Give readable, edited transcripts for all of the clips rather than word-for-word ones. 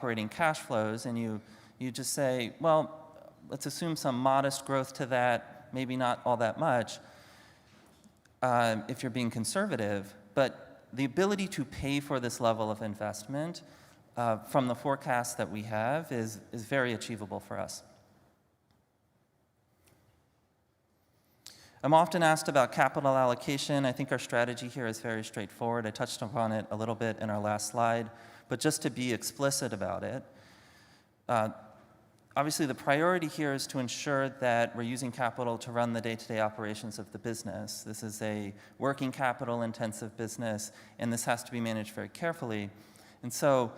operating cash flows, and you just say, well, let's assume some modest growth to that, maybe not all that much, if you're being conservative, but the ability to pay for this level of investment from the forecast that we have is very achievable for us. I'm often asked about capital allocation. I think our strategy here is very straightforward. I touched upon it a little bit in our last slide, but just to be explicit about it, obviously the priority here is to ensure that we're using capital to run the day-to-day operations of the business. This is a working capital intensive business, and this has to be managed very carefully. And so,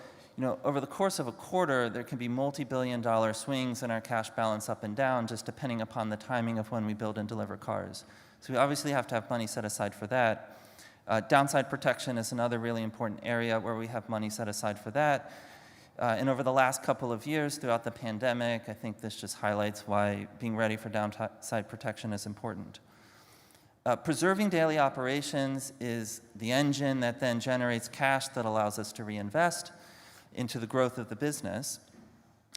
over the course of a quarter, there can be multi-billion-dollar swings in our cash balance up and down, just depending upon the timing of when we build and deliver cars. So we obviously have to have money set aside for that. Downside protection is another really important area where we have money set aside for that. And over the last couple of years, throughout the pandemic, I think this just highlights why being ready for downside protection is important. Preserving daily operations is the engine that then generates cash that allows us to reinvest into the growth of the business.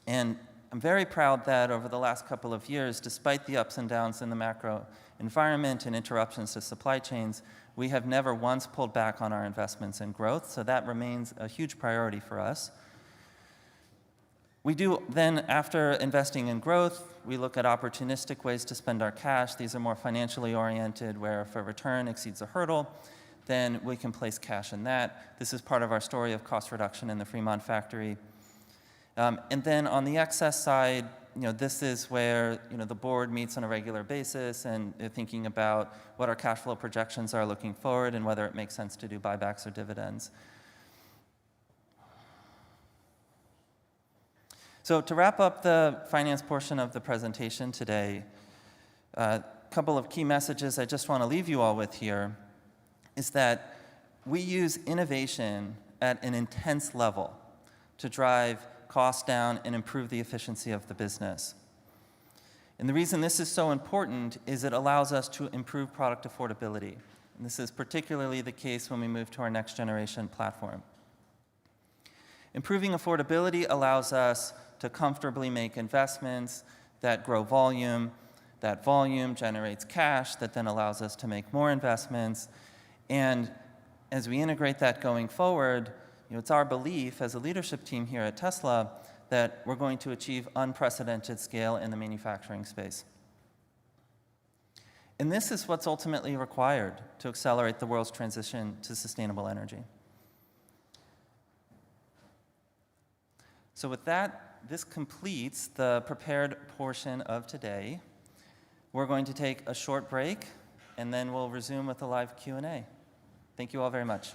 And I'm very proud that over the last couple of years, despite the ups and downs in the macro environment and interruptions to supply chains, we have never once pulled back on our investments in growth, so that remains a huge priority for us. We do then, after investing in growth, we look at opportunistic ways to spend our cash. These are more financially oriented, where if a return exceeds a hurdle, then we can place cash in that. This is part of our story of cost reduction in the Fremont factory. And then on the excess side, this is where the board meets on a regular basis and they're thinking about what our cash flow projections are looking forward and whether it makes sense to do buybacks or dividends. So to wrap up the finance portion of the presentation today, a couple of key messages I just want to leave you all with here is that we use innovation at an intense level to drive costs down and improve the efficiency of the business. And the reason this is so important is it allows us to improve product affordability. And this is particularly the case when we move to our next generation platform. Improving affordability allows us to comfortably make investments that grow volume. That volume generates cash that then allows us to make more investments. And as we integrate that going forward, it's our belief as a leadership team here at Tesla that we're going to achieve unprecedented scale in the manufacturing space. And this is what's ultimately required to accelerate the world's transition to sustainable energy. So with that, this completes the prepared portion of today. We're going to take a short break, and then we'll resume with a live Q&A. Thank you all very much.